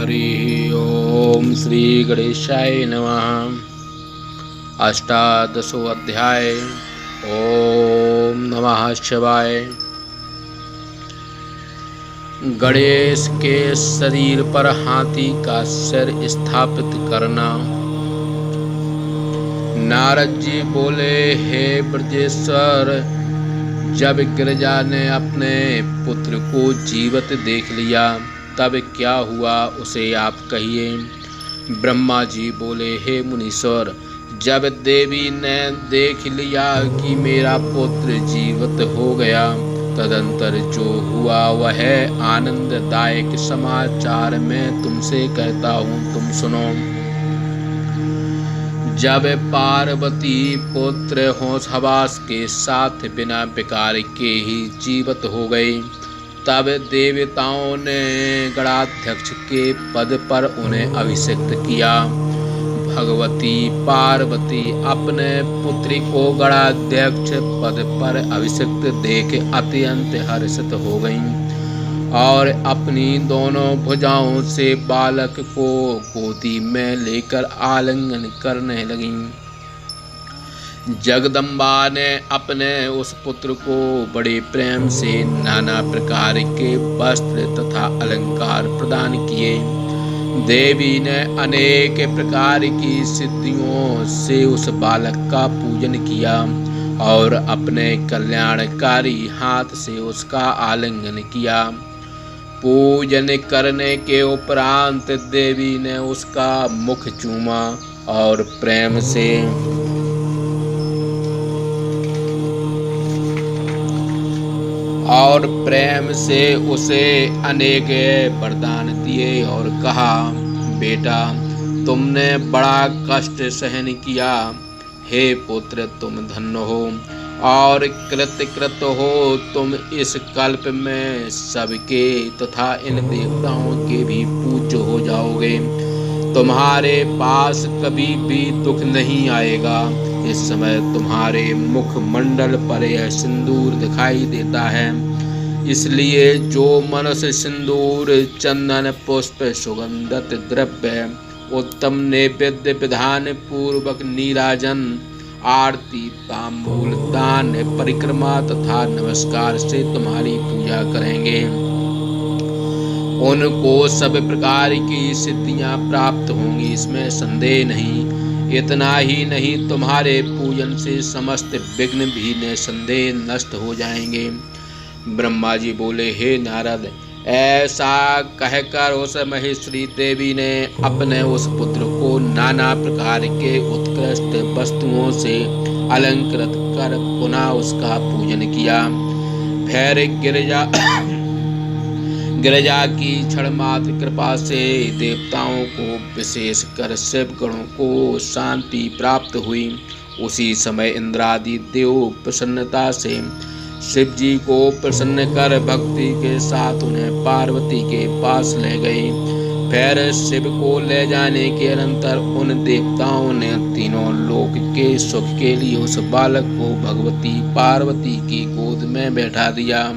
हरि ओम श्री गणेशाय नमः। अष्टादशो अध्याय। ओम नमः शिवाय। गणेश के शरीर पर हाथी का सिर स्थापित करना। नारद जी बोले, हे ब्रजेश्वर, जब गिरिजा ने अपने पुत्र को जीवित देख लिया तब क्या हुआ उसे आप कहिए। ब्रह्मा जी बोले, हे मुनीश्वर, जब देवी ने देख लिया कि मेरा पुत्र जीवित हो गया तदंतर जो हुआ वह आनंददायक समाचार मैं तुमसे कहता हूँ, तुम सुनो। जब पार्वती पुत्र होशहवास के साथ बिना विकार के ही जीवित हो गए तब देवताओं ने गणाध्यक्ष के पद पर उन्हें अभिषिक्त किया। भगवती पार्वती अपने पुत्री को गणाध्यक्ष पद पर अभिषिक्त देख अत्यंत हर्षित हो गईं और अपनी दोनों भुजाओं से बालक को गोदी में लेकर आलिंगन करने लगीं। जगदम्बा ने अपने उस पुत्र को बड़े प्रेम से नाना प्रकार के वस्त्र तथा अलंकार प्रदान किए। देवी ने अनेक प्रकार की सिद्धियों से उस बालक का पूजन किया और अपने कल्याणकारी हाथ से उसका आलिंगन किया। पूजन करने के उपरांत देवी ने उसका मुख चूमा और प्रेम से उसे अनेक वरदान दिए और कहा, बेटा, तुमने बड़ा कष्ट सहन किया। हे पुत्र, तुम धन्य हो और कृत हो। तुम इस कल्प में सबके तथा इन देवताओं के भी पूज्य हो जाओगे। तुम्हारे पास कभी भी दुख नहीं आएगा। इस समय तुम्हारे मुख मंडल पर यह सिंदूर दिखाई देता है, इसलिए जो मनुष्य सिंदूर, चंदन, पुष्प, सुगंधित द्रव्य, उत्तम नैवेद्य विधान पूर्वक नीराजन, आरती, तांबूल, दान, परिक्रमा तथा नमस्कार से तुम्हारी पूजा करेंगे, उनको सब प्रकार की सिद्धियां प्राप्त होंगी, इसमें संदेह नहीं। इतना ही नहीं, तुम्हारे पूजन से समस्त विघ्न भी निसंदेह नष्ट हो जाएंगे। ब्रह्मा जी बोले, हे नारद, ऐसा कहकर उस महेश्वरी देवी ने अपने उस पुत्र को नाना प्रकार के उत्कृष्ट वस्तुओं से अलंकृत कर पुनः उसका पूजन किया। फिर गिरिजा की क्षणमात्र कृपा से देवताओं को, विशेष कर शिव गणों को शांति प्राप्त हुई। उसी समय इंद्रादि देव प्रसन्नता से शिव जी को प्रसन्न कर भक्ति के साथ उन्हें पार्वती के पास ले गए। फिर शिव को ले जाने के अनंतर उन देवताओं ने तीनों लोक के सुख के लिए उस बालक को भगवती पार्वती की गोद में बैठा दिया।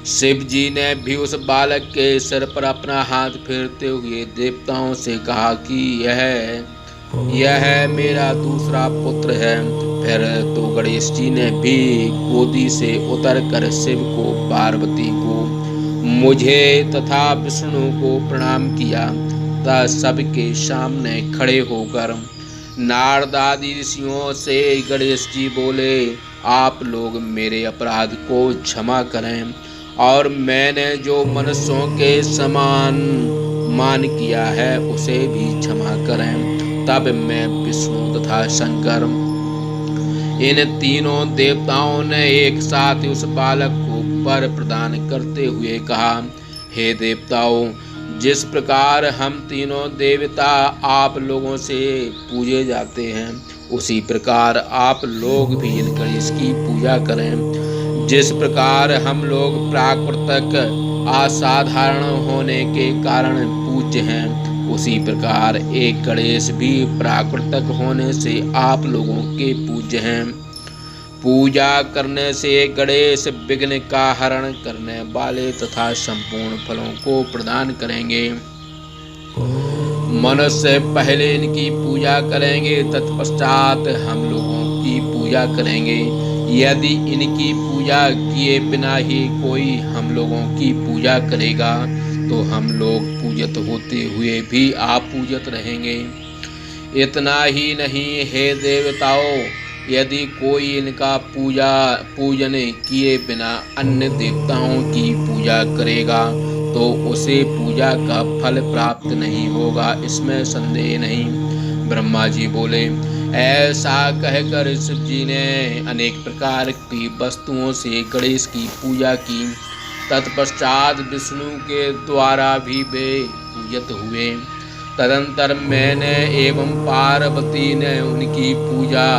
शिव जी ने भी उस बालक के सिर पर अपना हाथ फेरते हुए देवताओं से कहा कि यह मेरा दूसरा पुत्र है। फिर तो गणेश जी ने भी गोदी से उतरकर शिव को, पार्वती को, मुझे तथा विष्णु को प्रणाम किया तथा सबके सामने खड़े होकर नारद आदि ऋषियों से गणेश जी बोले, आप लोग मेरे अपराध को क्षमा करें और मैंने जो मनुष्यों के समान मान किया है उसे भी क्षमा करें। तब मैं, विष्णु तथा शंकर, इन तीनों देवताओं ने एक साथ उस बालक को वर प्रदान करते हुए कहा, हे देवताओं, जिस प्रकार हम तीनों देवता आप लोगों से पूजे जाते हैं उसी प्रकार आप लोग भी इन गणेश की पूजा करें। जिस प्रकार हम लोग प्राकृतिक असाधारण होने के कारण पूज्य हैं उसी प्रकार एक गणेश भी प्राकृतिक होने से आप लोगों के पूज्य हैं। पूजा करने से गणेश विघ्न का हरण करने वाले तथा संपूर्ण फलों को प्रदान करेंगे। मनुष्य पहले इनकी पूजा करेंगे, तत्पश्चात हम लोगों की पूजा करेंगे। यदि इनकी पूजा किए बिना ही कोई हम लोगों की पूजा करेगा तो हम लोग पूजित होते हुए भी अपूजित रहेंगे। इतना ही नहीं, हे देवताओं, यदि कोई इनका पूजन किए बिना अन्य देवताओं की पूजा करेगा तो उसे पूजा का फल प्राप्त नहीं होगा, इसमें संदेह नहीं। ब्रह्मा जी बोले, ऐसा कहकर शिव जी ने अनेक प्रकार की वस्तुओं से गणेश की पूजा की। तत्पश्चात विष्णु के द्वारा भी वे पूजित हुए। तदंतर मैंने एवं पार्वती ने उनकी पूजा।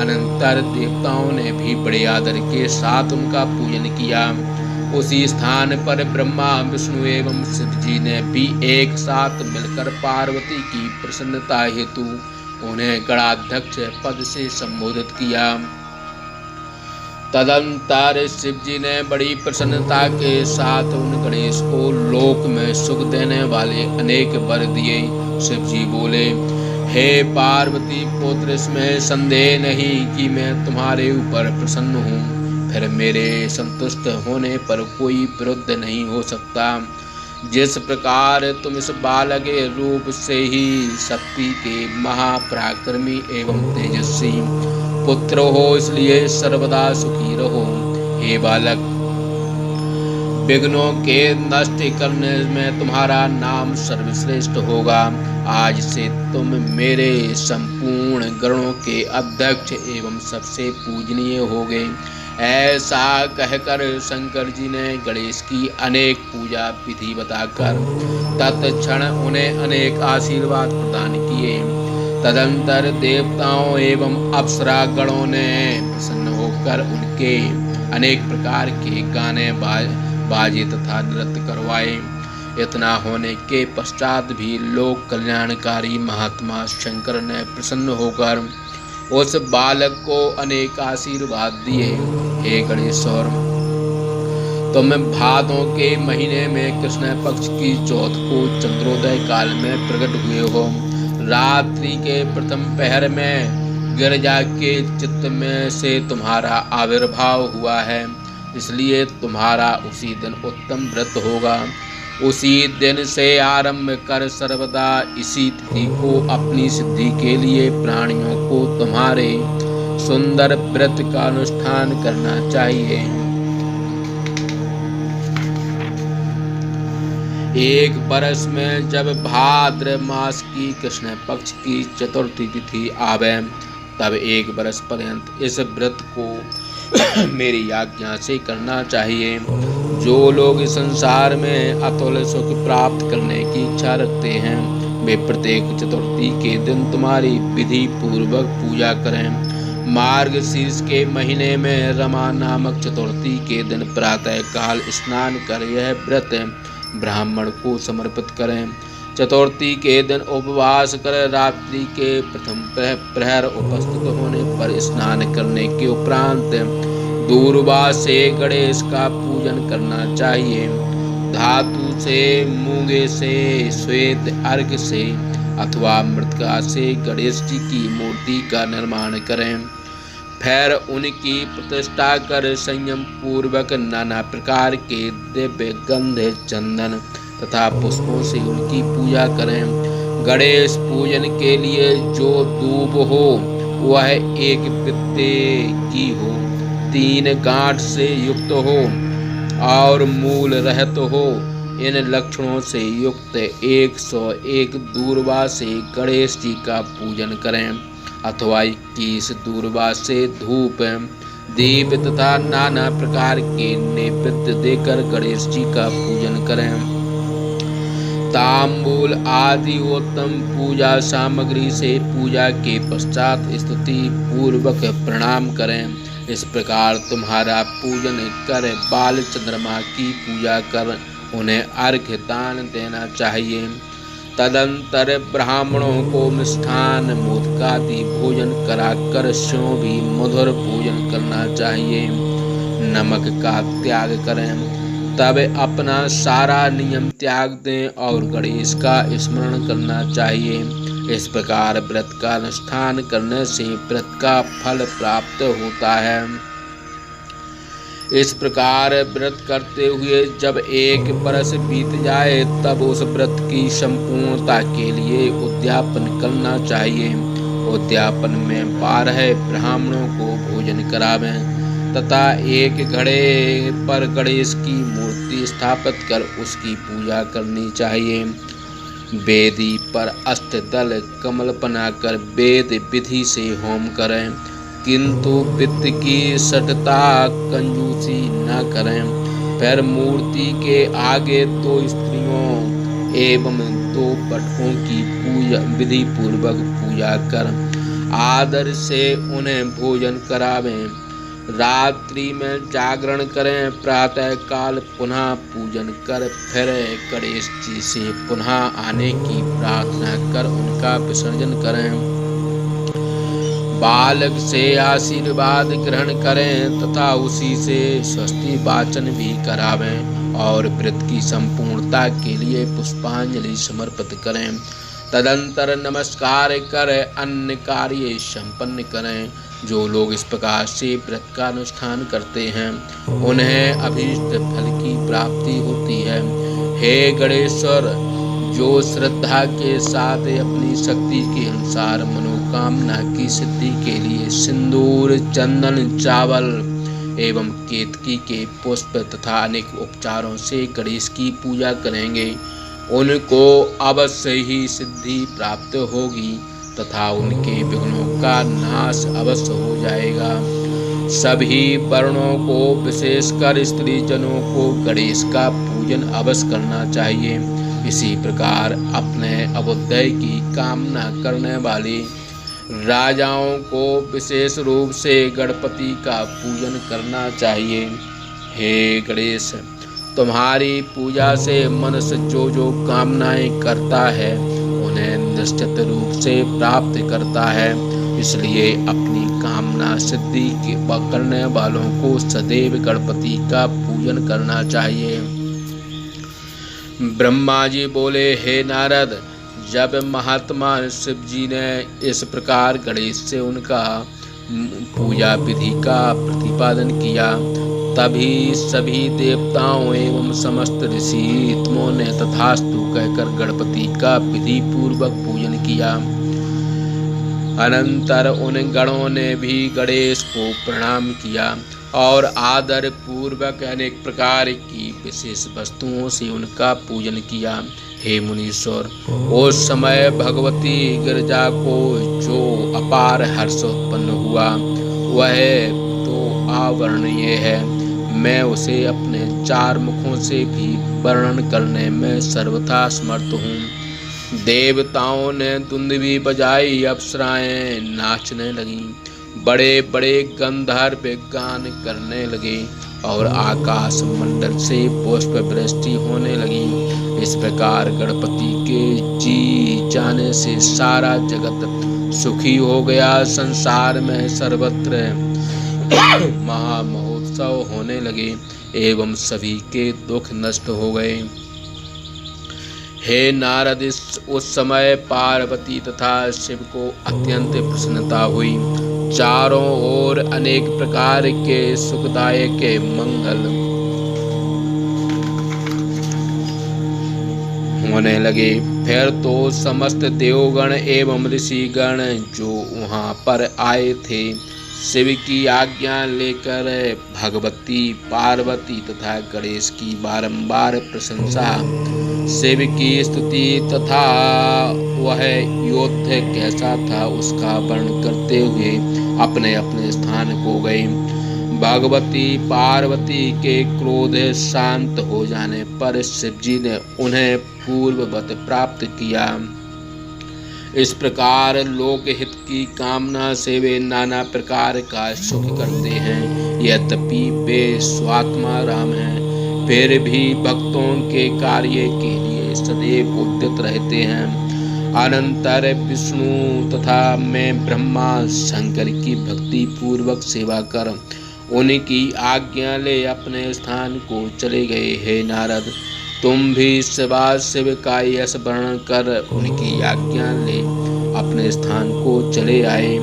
अनंतर देवताओं ने भी बड़े आदर के साथ उनका पूजन किया। उसी स्थान पर ब्रह्मा, विष्णु एवं शिव जी ने भी एक साथ मिलकर पार्वती की प्रसन्नता हेतु उन्हें गणाध्यक्ष पद से संबोधित किया। तदंतर शिव जी ने बड़ी प्रसन्नता के साथ उन गणेश को लोक में सुख देने वाले अनेक वर दिए। शिव जी बोले, हे पार्वती पुत्र, इसमें संदेह नहीं कि मैं तुम्हारे ऊपर प्रसन्न हूँ। फिर मेरे संतुष्ट होने पर कोई विरुद्ध नहीं हो सकता। जिस प्रकार तुम इस बालक के रूप से ही शक्ति के महापराक्रमी एवं तेजस्वी पुत्र हो, इसलिए सर्वदा सुखी रहो। हे बालक, विघ्नों के नष्ट करने में तुम्हारा नाम सर्वश्रेष्ठ होगा। आज से तुम मेरे संपूर्ण गणों के अध्यक्ष एवं सबसे पूजनीय होगे। ऐसा कहकर शंकर जी ने गणेश की अनेक पूजा विधि बताकर तत्क्षण उन्हें अनेक आशीर्वाद प्रदान किए। तदंतर देवताओं एवं अप्सरा गणों ने प्रसन्न होकर उनके अनेक प्रकार के गाने बाजे तथा नृत्य करवाए। इतना होने के पश्चात भी लोक कल्याणकारी महात्मा शंकर ने प्रसन्न होकर उस बालक को अनेक आशीर्वाद दिए। हे गणेश्वर, तुम भादों के महीने में कृष्ण पक्ष की चौथ को चंद्रोदय काल में प्रकट हुए हो। रात्रि के प्रथम पहर में गिरजा के चित्त में से तुम्हारा आविर्भाव हुआ है, इसलिए तुम्हारा उसी दिन उत्तम व्रत होगा। उसी दिन से आरंभ कर सर्वदा इसी तिथि को अपनी सिद्धि के लिए प्राणियों को तुम्हारे सुंदर व्रत का अनुष्ठान करना चाहिए। एक बरस में जब भाद्र मास की कृष्ण पक्ष की चतुर्थी तिथि आवे, तब एक बरस पर्यंत इस व्रत को मेरी आज्ञा से करना चाहिए। जो लोग इस संसार में अतुल सुख प्राप्त करने की इच्छा रखते हैं, वे प्रत्येक चतुर्थी के दिन तुम्हारी विधि पूर्वक पूजा करें। मार्गशीर्ष के महीने में रमा नामक चतुर्थी के दिन प्रातः काल स्नान कर यह व्रत ब्राह्मण को समर्पित करें। चतुर्थी के दिन उपवास कर रात्रि के प्रथम प्रहर उपस्थित होने पर स्नान करने के उपरांत दूर्वा से गणेश का पूजन करना चाहिए। धातु से, मूंगे से, श्वेत अर्घ से अथवा मृतिका से गणेश जी की मूर्ति का निर्माण करें। फिर उनकी प्रतिष्ठा कर संयम पूर्वक नाना प्रकार के दिव्य गंध, चंदन तथा पुष्पों से उनकी पूजा करें। गणेश पूजन के लिए जो दूब हो वह एक पित्ते की हो, 3 गांठ से युक्त हो और मूल रहित हो। इन लक्षणों से युक्त 101 दूर्वा से गणेश जी का पूजन करें अथवा 21 दूर्वा से धूप, दीप तथा नाना प्रकार के नैवेद्य देकर गणेश जी का पूजन करें। तांबूल आदि उत्तम पूजा सामग्री से पूजा के पश्चात स्तुति पूर्वक प्रणाम करें। इस प्रकार तुम्हारा पूजन कर बाल चंद्रमा की पूजा कर उन्हें अर्घ्य दान देना चाहिए। तदंतर ब्राह्मणों को मिष्ठान मोदकादि भोजन कराकर स्यों भी मधुर भोजन करना चाहिए। नमक का त्याग करें, तब अपना सारा नियम त्याग दें और गणेश का स्मरण करना चाहिए। इस प्रकार व्रत का अनुष्ठान करने से व्रत का फल प्राप्त होता है। इस प्रकार व्रत करते हुए जब 1 वर्ष बीत जाए तब उस व्रत की संपूर्णता के लिए उद्यापन करना चाहिए। उद्यापन में 12 ब्राह्मणों को भोजन करावें तथा एक घड़े पर गणेश की मूर्ति स्थापित कर उसकी पूजा करनी चाहिए। वेदी पर अष्टदल कमल बनाकर वेद विधि से होम करें, किंतु वित्त की सटता कंजूसी न करें। फिर मूर्ति के आगे 2 स्त्रियों एवं 2 पटकों की पूजा विधि पूर्वक पूजा कर आदर से उन्हें भोजन करावें। रात्रि में जागरण करें, प्रातः काल पुनः पूजन कर फिर गणेश जी से पुनः आने की प्रार्थना कर उनका विसर्जन करें। बालक से आशीर्वाद ग्रहण करें तथा उसी से स्वस्ति वाचन भी करावें और व्रत की संपूर्णता के लिए पुष्पांजलि समर्पित करें। तदंतर नमस्कार कर अन्य कार्य संपन्न करें। जो लोग इस प्रकार से व्रत का अनुष्ठान करते हैं उन्हें अभीष्ट फल की प्राप्ति होती है। हे गणेश्वर, जो श्रद्धा के साथ अपनी शक्ति के अनुसार मनोकामना की सिद्धि के लिए सिंदूर, चंदन, चावल एवं केतकी के पुष्प तथा अनेक उपचारों से गणेश की पूजा करेंगे, उनको अवश्य ही सिद्धि प्राप्त होगी तथा उनके विघ्नों का नाश अवश्य हो जाएगा। सभी वर्णों को विशेषकर स्त्री जनों को गणेश का पूजन अवश्य करना चाहिए। इसी प्रकार अपने अभ्युदय की कामना करने वाले राजाओं को विशेष रूप से गणपति का पूजन करना चाहिए। हे गणेश, तुम्हारी पूजा से मनुष्य जो जो कामनाएं करता है उन्हें निश्चित रूप से प्राप्त करता है, इसलिए अपनी कामना सिद्धि करने वालों को सदैव गणपति का पूजन करना चाहिए। ब्रह्मा जी बोले, हे नारद, जब महात्मा शिव जी ने इस प्रकार गणेश से उनका पूजा विधि का प्रतिपादन किया तभी सभी देवताओं एवं समस्त ऋषित्वों ने तथास्तु कहकर गणपति का विधि पूर्वक पूजन किया। अनंतर उन गणों ने भी गणेश को प्रणाम किया और आदर पूर्वक अनेक प्रकार की विशेष वस्तुओं से उनका पूजन किया। हे मुनीश्वर, उस समय भगवती गिरजा को जो अपार हर्ष उत्पन्न हुआ वह तो अवर्णनीय है। मैं उसे अपने 4 मुखों से भी वर्णन करने में सर्वथा समर्थ हूँ। देवताओं ने दुंदुभी बजाई, अप्सराएं नाचने लगीं, बड़े बड़े गंधर्व गान करने लगे और आकाश मंडल से पुष्प वृष्टि होने लगी। इस प्रकार गणपति के जी जाने से सारा जगत सुखी हो गया। संसार में सर्वत्र महामहोत्सव होने लगे एवं सभी के दुख नष्ट हो गए। हे नारद, उस समय पार्वती तथा शिव को अत्यंत प्रसन्नता हुई। चारों ओर अनेक प्रकार के सुखदायक मंगल होने लगे। फिर तो समस्त देवगण एवं ऋषिगण जो वहां पर आए थे शिव की आज्ञा लेकर भगवती पार्वती तथा गणेश की बारंबार प्रशंसा, शिव की स्तुति तथा वह युद्ध कैसा था उसका वर्णन करते हुए अपने अपने स्थान को गए। भगवती पार्वती के क्रोध शांत हो जाने पर शिव जी ने उन्हें पूर्ववत प्राप्त किया। इस प्रकार लोक हित की कामना से वे नाना प्रकार का सुख करते हैं। यद्यपि वे स्वात्मा राम हैं, फिर भी भक्तों के कार्य के लिए वे सदैव उद्यत रहते हैं। अनंतर विष्णु तथा मैं ब्रह्मा शंकर की भक्ति पूर्वक सेवा कर उनकी आज्ञा ले अपने स्थान को चले गए। हे नारद, तुम भी शिवा शिव का यश वर्णन कर उनकी आज्ञा ले अपने स्थान को चले आए।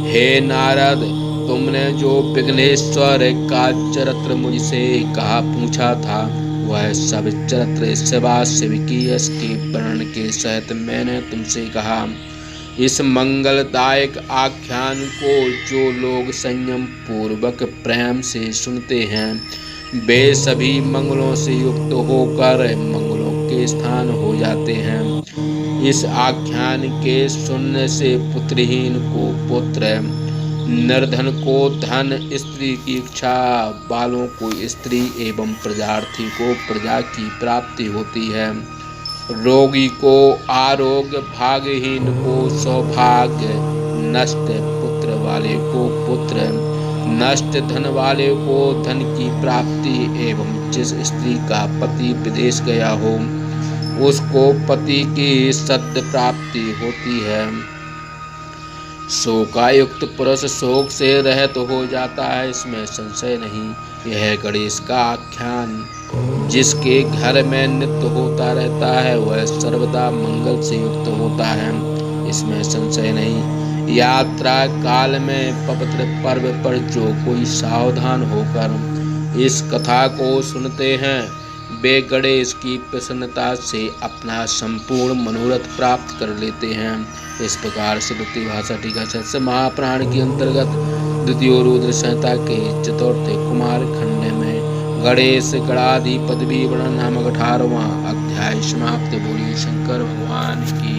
हे नारद, तुमने जो विघ्नेश्वर का चरित्र मुझसे कहा पूछा था, वह सब चरित्र शिवा शिव की यश के वर्णन के सहित मैंने तुमसे कहा। इस मंगलदायक आख्यान को जो लोग संयम पूर्वक प्रेम से सुनते हैं, वे सभी मंगलों से युक्त होकर मंगलों के स्थान हो जाते हैं। इस आख्यान के सुनने से पुत्रहीन को पुत्र, निर्धन को धन, स्त्री की इच्छा वालों को स्त्री एवं प्रजार्थी को प्रजा की प्राप्ति होती है। रोगी को आरोग्य, भाग्यहीन को सौभाग्य, नष्ट पुत्र वाले को पुत्र, नष्ट धन वाले को धन की प्राप्ति एवं जिस स्त्री का पति विदेश गया हो उसको पति की सद्य प्राप्ति होती है। शोकायुक्त पुरुष शोक से रहित हो जाता है, इसमें संशय नहीं। यह गणेश का आख्यान जिसके घर में नित्य होता रहता है वह सर्वदा मंगल से युक्त होता है, इसमें संशय नहीं। यात्रा काल में पवित्र पर्व पर जो कोई सावधान होकर इस कथा को सुनते हैं, वे गणेश की प्रसन्नता से अपना संपूर्ण मनोरथ प्राप्त कर लेते हैं। इस प्रकार से द्वितीय भाषा टीका से महापुराण के अंतर्गत द्वितीय रुद्र संहिता के चतुर्थ कुमार खंड में गणेश गणाधि पदवी वर्णन नामक 18वां अध्याय समाप्त। बोलिए शंकर भगवान की